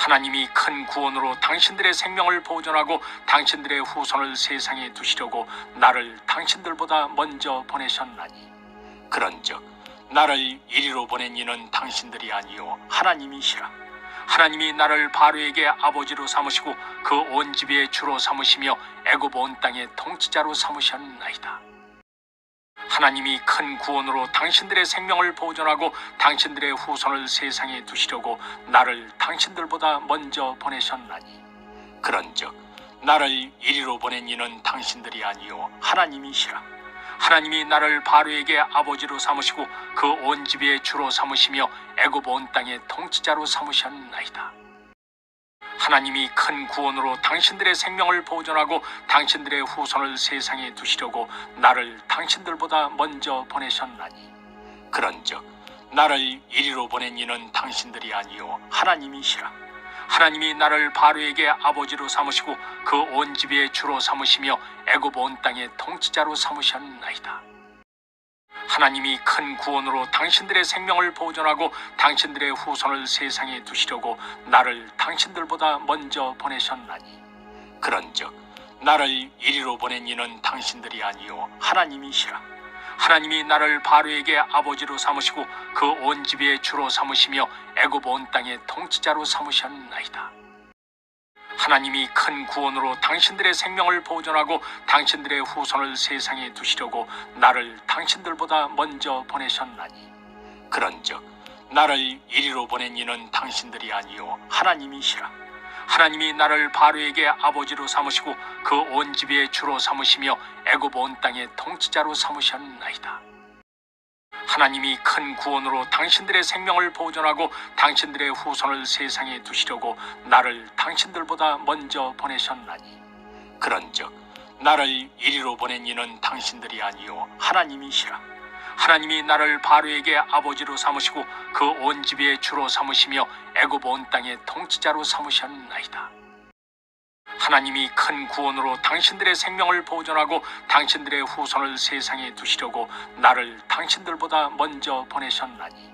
하나님이 큰 구원으로 당신들의 생명을 보존하고 당신들의 후손을 세상에 두시려고 나를 당신들보다 먼저 보내셨나니 그런즉 나를 이리로 보낸 이는 당신들이 아니요 하나님이시라. 하나님이 나를 바로에게 아버지로 삼으시고 그 온 집의 주로 삼으시며 애굽 온 땅의 통치자로 삼으셨나이다. 하나님이 큰 구원으로 당신들의 생명을 보존하고 당신들의 후손을 세상에 두시려고 나를 당신들보다 먼저 보내셨나니 그런즉 나를 이리로 보낸 이는 당신들이 아니요 하나님이시라. 하나님이 나를 바로에게 아버지로 삼으시고 그 온 집의 주로 삼으시며 애굽 온 땅의 통치자로 삼으셨나이다. 하나님이 큰 구원으로 당신들의 생명을 보존하고 당신들의 후손을 세상에 두시려고 나를 당신들보다 먼저 보내셨나니 그런즉 나를 이리로 보낸 이는 당신들이 아니요 하나님이시라. 하나님이 나를 바로에게 아버지로 삼으시고 그 온 집의 주로 삼으시며 애굽 온 땅의 통치자로 삼으셨나이다. 하나님이 큰 구원으로 당신들의 생명을 보존하고 당신들의 후손을 세상에 두시려고 나를 당신들보다 먼저 보내셨나니 그런즉 나를 이리로 보낸 이는 당신들이 아니요 하나님이시라. 하나님이 나를 바로에게 아버지로 삼으시고 그 온 집의 주로 삼으시며 애굽 온 땅의 통치자로 삼으셨나이다. 하나님이 큰 구원으로 당신들의 생명을 보존하고 당신들의 후손을 세상에 두시려고 나를 당신들보다 먼저 보내셨나니 그런즉 나를 이리로 보낸 이는 당신들이 아니요 하나님이시라. 하나님이 나를 바로에게 아버지로 삼으시고 그 온 집의 주로 삼으시며 애굽 온 땅의 통치자로 삼으셨나이다. 하나님이 큰 구원으로 당신들의 생명을 보존하고 당신들의 후손을 세상에 두시려고 나를 당신들보다 먼저 보내셨나니 그런즉 나를 이리로 보낸 이는 당신들이 아니요 하나님이시라. 하나님이 나를 바로에게 아버지로 삼으시고 그 온 집의 주로 삼으시며 애굽 온 땅의 통치자로 삼으셨나이다. 하나님이 큰 구원으로 당신들의 생명을 보존하고 당신들의 후손을 세상에 두시려고 나를 당신들보다 먼저 보내셨나니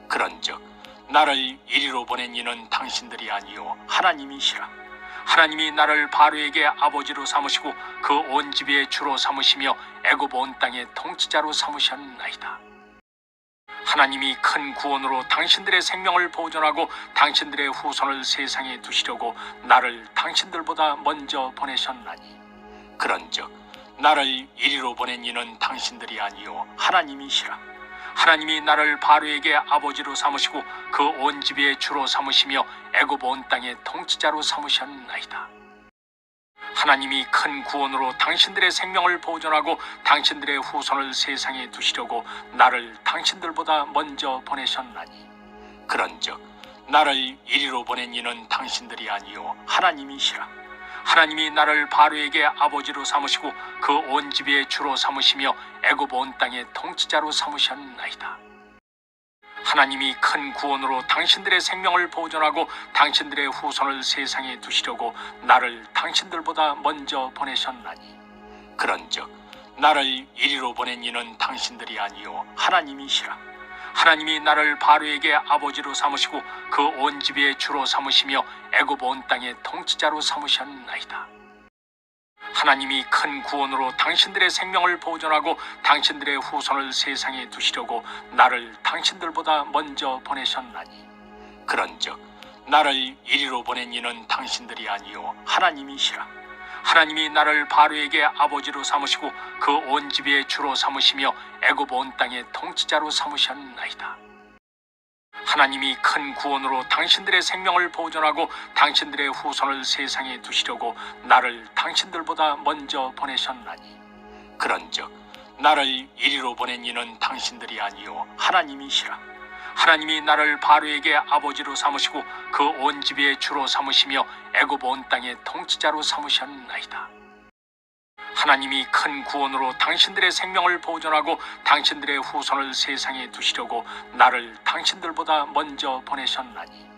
그런즉 나를 이리로 보낸 이는 당신들이 아니요 하나님이시라. 하나님이 나를 바로에게 아버지로 삼으시고 그 온 집의 주로 삼으시며 애굽 온 땅의 통치자로 삼으셨나이다. 하나님이 큰 구원으로 당신들의 생명을 보존하고 당신들의 후손을 세상에 두시려고 나를 당신들보다 먼저 보내셨나니 그런즉 나를 이리로 보낸 이는 당신들이 아니요 하나님이시라. 하나님이 나를 바로에게 아버지로 삼으시고 그 온 집의 주로 삼으시며 애굽 온 땅의 통치자로 삼으셨나이다. 하나님이 큰 구원으로 당신들의 생명을 보존하고 당신들의 후손을 세상에 두시려고 나를 당신들보다 먼저 보내셨나니 그런즉 나를 이리로 보낸 이는 당신들이 아니요 하나님이시라. 하나님이 나를 바로에게 아버지로 삼으시고 그 온 집의 주로 삼으시며 애굽 온 땅의 통치자로 삼으셨나이다. 하나님이 큰 구원으로 당신들의 생명을 보존하고 당신들의 후손을 세상에 두시려고 나를 당신들보다 먼저 보내셨나니 그런즉 나를 이리로 보낸 이는 당신들이 아니요 하나님이시라. 하나님이 나를 바로에게 아버지로 삼으시고 그 온 집의 주로 삼으시며 애굽 온 땅의 통치자로 삼으셨나이다. 하나님이 큰 구원으로 당신들의 생명을 보존하고 당신들의 후손을 세상에 두시려고 나를 당신들보다 먼저 보내셨나니 그런즉 나를 이리로 보낸 이는 당신들이 아니요 하나님이시라. 하나님이 나를 바로에게 아버지로 삼으시고 그 온 집의 주로 삼으시며 애굽 온 땅의 통치자로 삼으셨나이다. 하나님이 큰 구원으로 당신들의 생명을 보존하고 당신들의 후손을 세상에 두시려고 나를 당신들보다 먼저 보내셨나니 그런즉 나를 이리로 보낸 이는 당신들이 아니요 하나님이시라. 하나님이 나를 바로에게 아버지로 삼으시고 그 온 집의 주로 삼으시며 애굽 온 땅의 통치자로 삼으셨나이다. 하나님이 큰 구원으로 당신들의 생명을 보존하고 당신들의 후손을 세상에 두시려고 나를 당신들보다 먼저 보내셨나니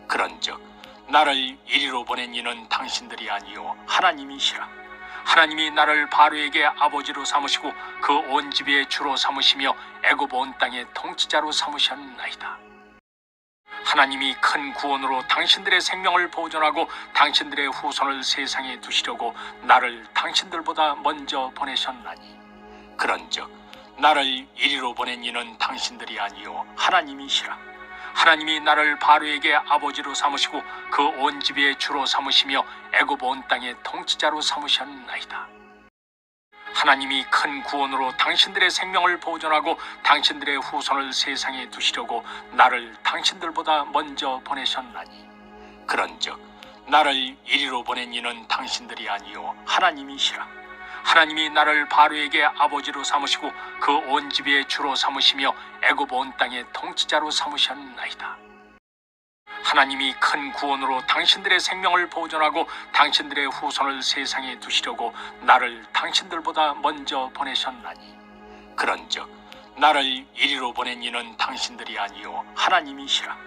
그런즉 나를 이리로 보낸 이는 당신들이 아니요 하나님이시라. 하나님이 나를 바로에게 아버지로 삼으시고 그 온 집의 주로 삼으시며 애굽 온 땅의 통치자로 삼으셨나이다. 하나님이 큰 구원으로 당신들의 생명을 보존하고 당신들의 후손을 세상에 두시려고 나를 당신들보다 먼저 보내셨나니 그런즉 나를 이리로 보낸 이는 당신들이 아니요 하나님이시라. 하나님이 나를 바로에게 아버지로 삼으시고 그 온 집의 주로 삼으시며 애굽 온 땅의 통치자로 삼으셨나이다. 하나님이 큰 구원으로 당신들의 생명을 보존하고 당신들의 후손을 세상에 두시려고 나를 당신들보다 먼저 보내셨나니 그런즉 나를 이리로 보낸 이는 당신들이 아니요 하나님이시라. 하나님이 나를 바로에게 아버지로 삼으시고 그 온 집의 주로 삼으시며 애굽 온 땅의 통치자로 삼으셨나이다. 하나님이 큰 구원으로 당신들의 생명을 보존하고 당신들의 후손을 세상에 두시려고 나를 당신들보다 먼저 보내셨나니 그런즉 나를 이리로 보낸 이는 당신들이 아니요 하나님이시라.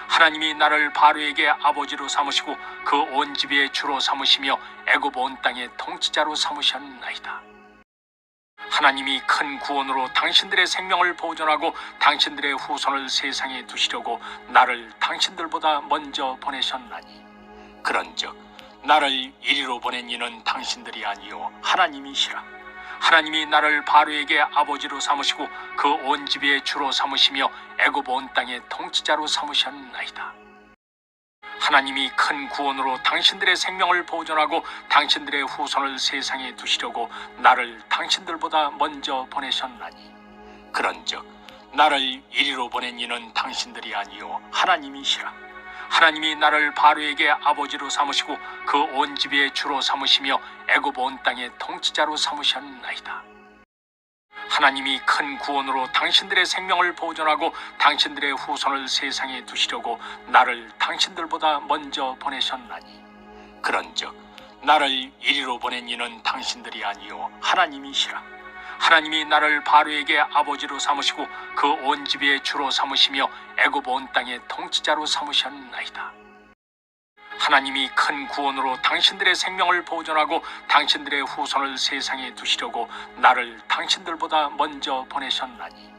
하나님이 나를 바로에게 아버지로 삼으시고 그 온 집의 주로 삼으시며 애굽 온 땅의 통치자로 삼으셨나이다. 하나님이 큰 구원으로 당신들의 생명을 보존하고 당신들의 후손을 세상에 두시려고 나를 당신들보다 먼저 보내셨나니 그런즉 나를 이리로 보낸 이는 당신들이 아니요 하나님이시라. 하나님이 나를 바로에게 아버지로 삼으시고 그 온 집의 주로 삼으시며 애굽 온 땅의 통치자로 삼으셨나이다. 하나님이 큰 구원으로 당신들의 생명을 보존하고 당신들의 후손을 세상에 두시려고 나를 당신들보다 먼저 보내셨나니 그런즉 나를 이리로 보낸 이는 당신들이 아니요 하나님이시라. 하나님이 나를 바로에게 아버지로 삼으시고 그 온 집의 주로 삼으시며 애굽 온 땅의 통치자로 삼으셨나이다. 하나님이 큰 구원으로 당신들의 생명을 보존하고 당신들의 후손을 세상에 두시려고 나를 당신들보다 먼저 보내셨나니 그런즉 나를 이리로 보낸 이는 당신들이 아니요 하나님이시라. 하나님이 나를 바로에게 아버지로 삼으시고 그 온 집의 주로 삼으시며 애굽 온 땅의 통치자로 삼으셨나이다. 하나님이 큰 구원으로 당신들의 생명을 보존하고 당신들의 후손을 세상에 두시려고 나를 당신들보다 먼저 보내셨나니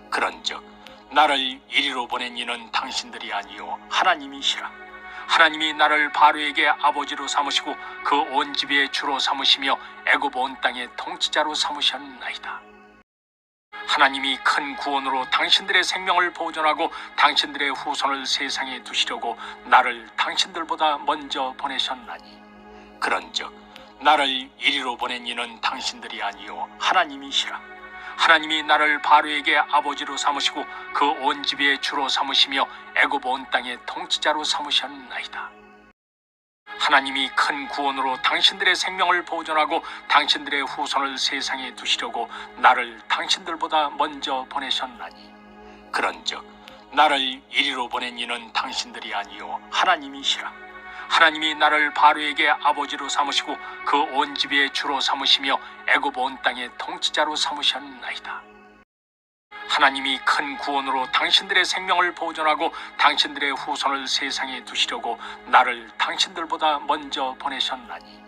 그런즉 나를 이리로 보낸 이는 당신들이 아니요 하나님이시라. 하나님이 나를 바로에게 아버지로 삼으시고 그 온 집의 주로 삼으시며 애굽 온 땅의 통치자로 삼으셨나이다. 하나님이 큰 구원으로 당신들의 생명을 보존하고 당신들의 후손을 세상에 두시려고 나를 당신들보다 먼저 보내셨나니 그런즉 나를 이리로 보낸 이는 당신들이 아니요 하나님이시라. 하나님이 나를 바로에게 아버지로 삼으시고 그 온 집의 주로 삼으시며 애굽 온 땅의 통치자로 삼으셨나이다. 하나님이 큰 구원으로 당신들의 생명을 보존하고 당신들의 후손을 세상에 두시려고 나를 당신들보다 먼저 보내셨나니 그런즉 나를 이리로 보낸 이는 당신들이 아니요 하나님이시라. 하나님이 나를 바로에게 아버지로 삼으시고 그 온 집의 주로 삼으시며 애굽 온 땅의 통치자로 삼으셨나이다. 하나님이 큰 구원으로 당신들의 생명을 보존하고 당신들의 후손을 세상에 두시려고 나를 당신들보다 먼저 보내셨나니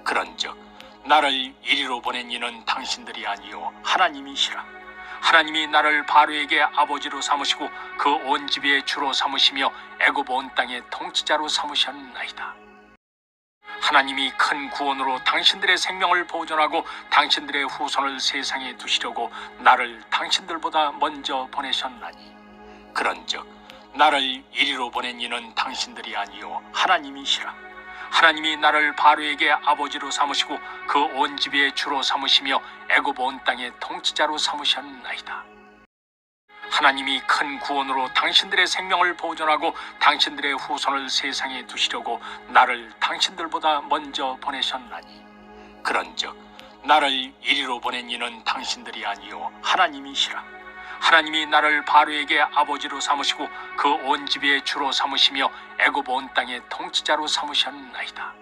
그런즉 나를 이리로 보낸 이는 당신들이 아니요 하나님이시라. 하나님이 나를 바로에게 아버지로 삼으시고 그 온 집의 주로 삼으시며 애굽 온 땅의 통치자로 삼으셨나이다. 하나님이 큰 구원으로 당신들의 생명을 보존하고 당신들의 후손을 세상에 두시려고 나를 당신들보다 먼저 보내셨나니 그런즉 나를 이리로 보낸 이는 당신들이 아니요 하나님이시라. 하나님이 나를 바로에게 아버지로 삼으시고 그 온 집의 주로 삼으시며 애굽 온 땅의 통치자로 삼으셨나이다. 하나님이 큰 구원으로 당신들의 생명을 보존하고 당신들의 후손을 세상에 두시려고 나를 당신들보다 먼저 보내셨나니 그런즉 나를 이리로 보낸 이는 당신들이 아니요 하나님이시라. 하나님이 나를 바로에게 아버지로 삼으시고 그 온 집의 주로 삼으시며 애굽 온 땅의 통치자로 삼으셨나이다.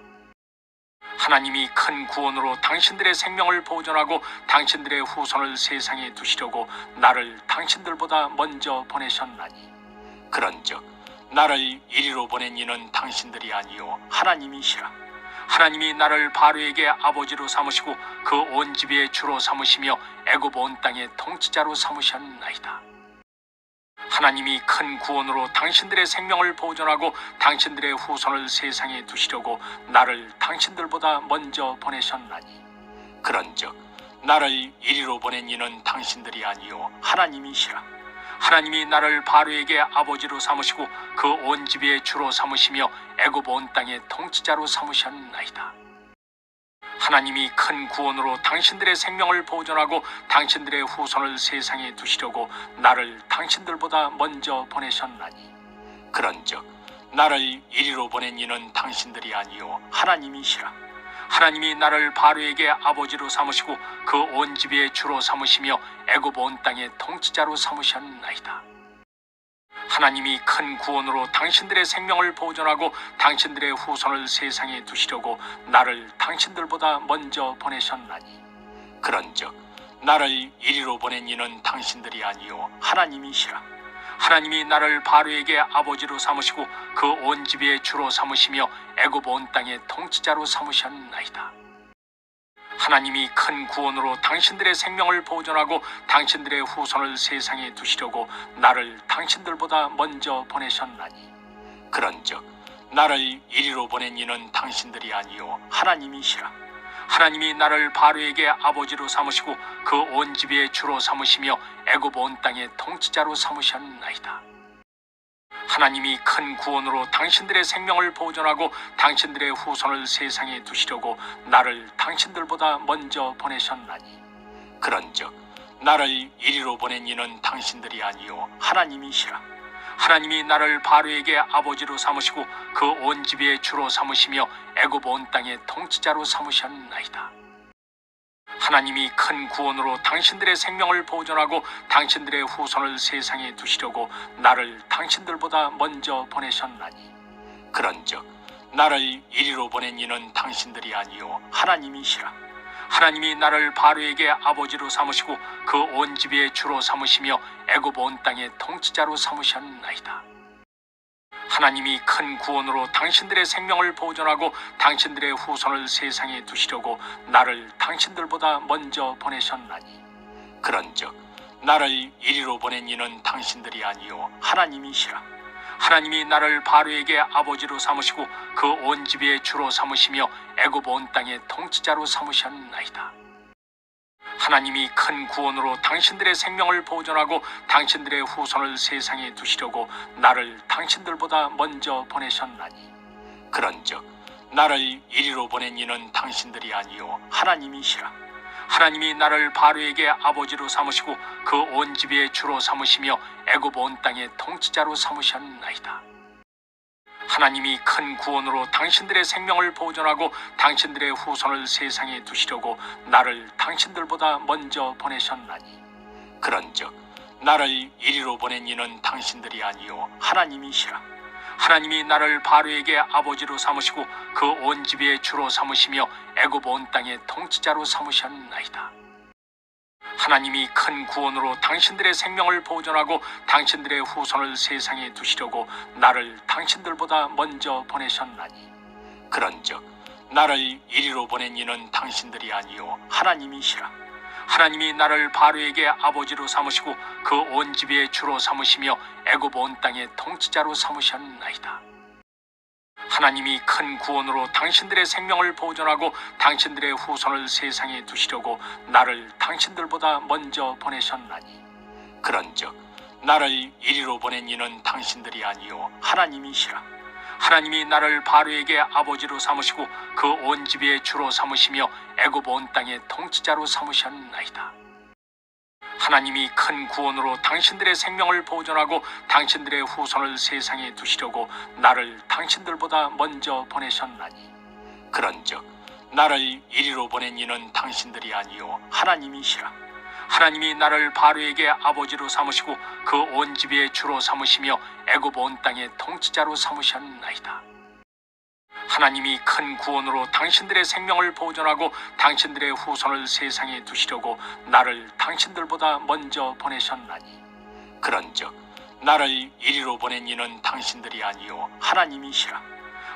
하나님이 큰 구원으로 당신들의 생명을 보존하고 당신들의 후손을 세상에 두시려고 나를 당신들보다 먼저 보내셨나니 그런즉 나를 이리로 보낸 이는 당신들이 아니요 하나님이시라. 하나님이 나를 바로에게 아버지로 삼으시고 그 온 집의 주로 삼으시며 애굽 온 땅의 통치자로 삼으셨나이다. 하나님이 큰 구원으로 당신들의 생명을 보존하고 당신들의 후손을 세상에 두시려고 나를 당신들보다 먼저 보내셨나니 그런즉 나를 이리로 보낸 이는 당신들이 아니요 하나님이시라. 하나님이 나를 바로에게 아버지로 삼으시고 그 온 집의 주로 삼으시며 애굽 온 땅의 통치자로 삼으셨나이다. 하나님이 큰 구원으로 당신들의 생명을 보존하고 당신들의 후손을 세상에 두시려고 나를 당신들보다 먼저 보내셨나니 그런즉 나를 이리로 보낸 이는 당신들이 아니요 하나님이시라. 하나님이 나를 바로에게 아버지로 삼으시고 그 온 집의 주로 삼으시며 애굽 온 땅의 통치자로 삼으셨나이다. 하나님이 큰 구원으로 당신들의 생명을 보존하고 당신들의 후손을 세상에 두시려고 나를 당신들보다 먼저 보내셨나니 그런즉 나를 이리로 보낸 이는 당신들이 아니요 하나님이시라. 하나님이 나를 바로에게 아버지로 삼으시고 그 온 집의 주로 삼으시며 애굽 온 땅의 통치자로 삼으셨나이다. 하나님이 큰 구원으로 당신들의 생명을 보존하고 당신들의 후손을 세상에 두시려고 나를 당신들보다 먼저 보내셨나니 그런즉 나를 이리로 보낸 이는 당신들이 아니요 하나님이시라. 하나님이 나를 바로에게 아버지로 삼으시고 그 온 집의 주로 삼으시며 애굽 온 땅의 통치자로 삼으셨나이다. 하나님이 큰 구원으로 당신들의 생명을 보존하고 당신들의 후손을 세상에 두시려고 나를 당신들보다 먼저 보내셨나니 그런즉 나를 이리로 보낸 이는 당신들이 아니요 하나님이시라. 하나님이 나를 바로에게 아버지로 삼으시고 그 온 집의 주로 삼으시며 애굽 온 땅의 통치자로 삼으셨나이다. 하나님이 큰 구원으로 당신들의 생명을 보존하고 당신들의 후손을 세상에 두시려고 나를 당신들보다 먼저 보내셨나니 그런즉 나를 이리로 보낸 이는 당신들이 아니요 하나님이시라. 하나님이 나를 바로에게 아버지로 삼으시고 그 온 집의 주로 삼으시며 애굽 온 땅의 통치자로 삼으셨나이다. 하나님이 큰 구원으로 당신들의 생명을 보존하고 당신들의 후손을 세상에 두시려고 나를 당신들보다 먼저 보내셨나니 그런즉 나를 이리로 보낸 이는 당신들이 아니요 하나님이시라. 하나님이 나를 바로에게 아버지로 삼으시고 그 온 집의 주로 삼으시며 애굽 온 땅의 통치자로 삼으셨나이다. 하나님이 큰 구원으로 당신들의 생명을 보존하고 당신들의 후손을 세상에 두시려고 나를 당신들보다 먼저 보내셨나니 그런즉 나를 이리로 보낸 이는 당신들이 아니요 하나님이시라. 하나님이 나를 바로에게 아버지로 삼으시고 그 온 집의 주로 삼으시며 애굽 온 땅의 통치자로 삼으셨나이다. 하나님이 큰 구원으로 당신들의 생명을 보존하고 당신들의 후손을 세상에 두시려고 나를 당신들보다 먼저 보내셨나니 그런즉 나를 이리로 보낸 이는 당신들이 아니요 하나님이시라. 하나님이 나를 바로에게 아버지로 삼으시고 그 온 집의 주로 삼으시며 애굽 온 땅의 통치자로 삼으셨나이다. 하나님이 큰 구원으로 당신들의 생명을 보존하고 당신들의 후손을 세상에 두시려고 나를 당신들보다 먼저 보내셨나니 그런즉 나를 이리로 보낸 이는 당신들이 아니요 하나님이시라. 하나님이 나를 바로에게 아버지로 삼으시고 그 온 집의 주로 삼으시며 애굽 온 땅의 통치자로 삼으셨나이다. 하나님이 큰 구원으로 당신들의 생명을 보존하고 당신들의 후손을 세상에 두시려고 나를 당신들보다 먼저 보내셨나니 그런즉 나를 이리로 보낸 이는 당신들이 아니요 하나님이시라. 하나님이 나를 바로에게 아버지로 삼으시고 그 온 집의 주로 삼으시며 애굽 온 땅의 통치자로 삼으셨나이다. 하나님이 큰 구원으로 당신들의 생명을 보존하고 당신들의 후손을 세상에 두시려고 나를 당신들보다 먼저 보내셨나니 그런즉 나를 이리로 보낸 이는 당신들이 아니요 하나님이시라. 하나님이 나를 바로에게 아버지로 삼으시고 그 온 집의 주로 삼으시며 애굽 온 땅의 통치자로 삼으셨나이다. 하나님이 큰 구원으로 당신들의 생명을 보존하고 당신들의 후손을 세상에 두시려고 나를 당신들보다 먼저 보내셨나니 그런즉 나를 이리로 보낸 이는 당신들이 아니요 하나님이시라.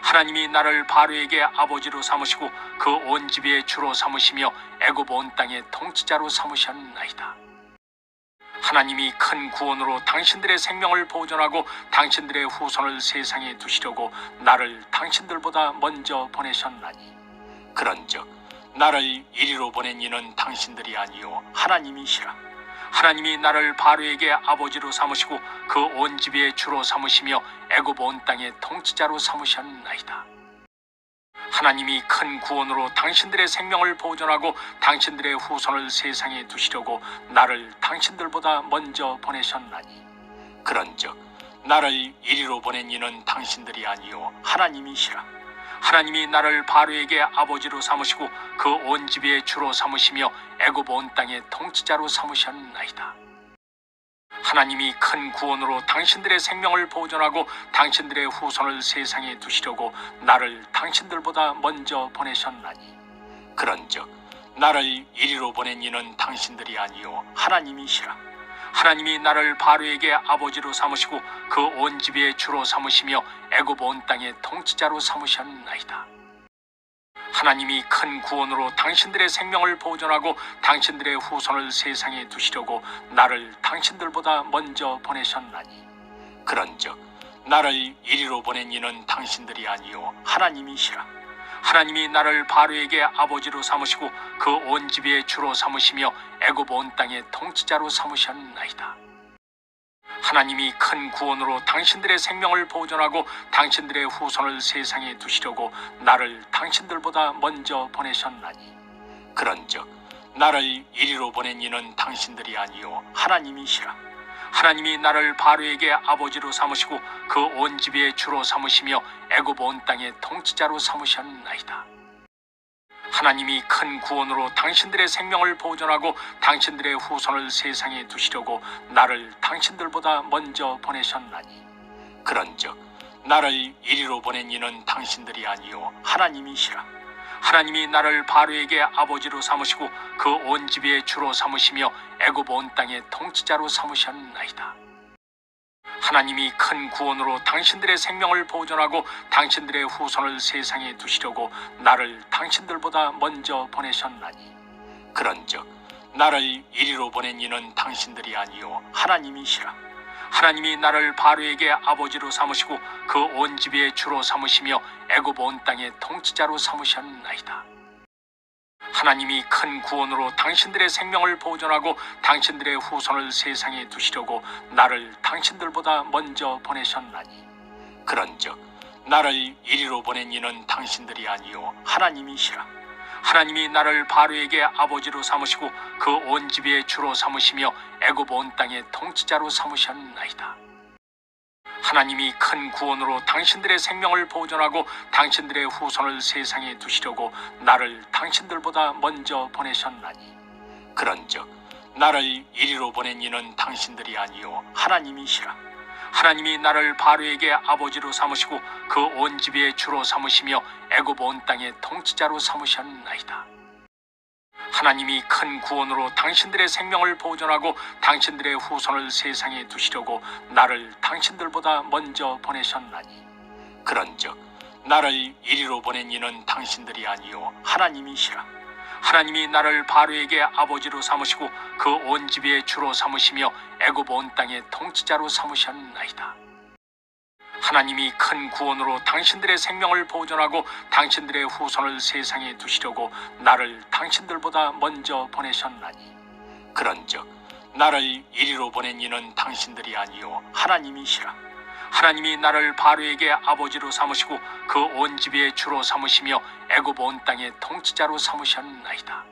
하나님이 나를 바로에게 아버지로 삼으시고 그 온 집의 주로 삼으시며 애굽 온 땅의 통치자로 삼으셨나이다. 하나님이 큰 구원으로 당신들의 생명을 보존하고 당신들의 후손을 세상에 두시려고 나를 당신들보다 먼저 보내셨나니 그런즉 나를 이리로 보낸 이는 당신들이 아니요 하나님이시라. 하나님이 나를 바로에게 아버지로 삼으시고 그 온 집의 주로 삼으시며 애굽 온 땅의 통치자로 삼으셨나이다. 하나님이 큰 구원으로 당신들의 생명을 보존하고 당신들의 후손을 세상에 두시려고 나를 당신들보다 먼저 보내셨나니 그런즉 나를 이리로 보낸 이는 당신들이 아니요 하나님이시라. 하나님이 나를 바로에게 아버지로 삼으시고 그 온 집의 주로 삼으시며 애굽 온 땅의 통치자로 삼으셨나이다. 하나님이 큰 구원으로 당신들의 생명을 보존하고 당신들의 후손을 세상에 두시려고 나를 당신들보다 먼저 보내셨나니 그런즉 나를 이리로 보낸 이는 당신들이 아니요 하나님이시라. 하나님이 나를 바로에게 아버지로 삼으시고 그 온 집의 주로 삼으시며 애굽 온 땅의 통치자로 삼으셨나이다. 하나님이 큰 구원으로 당신들의 생명을 보존하고 당신들의 후손을 세상에 두시려고 나를 당신들보다 먼저 보내셨나니 그런즉 나를 이리로 보낸 이는 당신들이 아니요 하나님이시라. 하나님이 나를 바로에게 아버지로 삼으시고 그 온 집의 주로 삼으시며 애굽 온 땅의 통치자로 삼으셨나이다. 하나님이 큰 구원으로 당신들의 생명을 보존하고 당신들의 후손을 세상에 두시려고 나를 당신들보다 먼저 보내셨나니 그런즉 나를 이리로 보낸 이는 당신들이 아니요 하나님이시라. 하나님이 나를 바로에게 아버지로 삼으시고 그 온 집의 주로 삼으시며 애굽 온 땅의 통치자로 삼으셨나이다. 하나님이 큰 구원으로 당신들의 생명을 보존하고 당신들의 후손을 세상에 두시려고 나를 당신들보다 먼저 보내셨나니 그런즉 나를 이리로 보낸 이는 당신들이 아니요 하나님이시라. 하나님이 나를 바로에게 아버지로 삼으시고 그 온 집의 주로 삼으시며 애굽 온 땅의 통치자로 삼으셨나이다. 하나님이 큰 구원으로 당신들의 생명을 보존하고 당신들의 후손을 세상에 두시려고 나를 당신들보다 먼저 보내셨나니 그런즉 나를 이리로 보낸 이는 당신들이 아니요 하나님이시라. 하나님이 나를 바로에게 아버지로 삼으시고 그 온 집의 주로 삼으시며 애굽 온 땅의 통치자로 삼으셨나이다. 하나님이 큰 구원으로 당신들의 생명을 보존하고 당신들의 후손을 세상에 두시려고 나를 당신들보다 먼저 보내셨나니 그런즉 나를 이리로 보낸 이는 당신들이 아니요 하나님이시라. 하나님이 나를 바로에게 아버지로 삼으시고 그 온 집의 주로 삼으시며 애굽 온 땅의 통치자로 삼으셨나이다. 하나님이 큰 구원으로 당신들의 생명을 보존하고 당신들의 후손을 세상에 두시려고 나를 당신들보다 먼저 보내셨나니 그런즉 나를 이리로 보낸 이는 당신들이 아니요 하나님이시라. 하나님이 나를 바로에게 아버지로 삼으시고 그 온 집의 주로 삼으시며 애굽 온 땅의 통치자로 삼으셨나이다. 하나님이 큰 구원으로 당신들의 생명을 보존하고 당신들의 후손을 세상에 두시려고 나를 당신들보다 먼저 보내셨나니 그런즉 나를 이리로 보낸 이는 당신들이 아니요 하나님이시라. 하나님이 나를 바로에게 아버지로 삼으시고 그 온 집의 주로 삼으시며 애굽 온 땅의 통치자로 삼으셨나이다. 하나님이 큰 구원으로 당신들의 생명을 보존하고 당신들의 후손을 세상에 두시려고 나를 당신들보다 먼저 보내셨나니 그런즉 나를 이리로 보낸 이는 당신들이 아니요 하나님이시라. 하나님이 나를 바로에게 아버지로 삼으시고 그 온 집의 주로 삼으시며 애굽 온 땅의 통치자로 삼으셨나이다.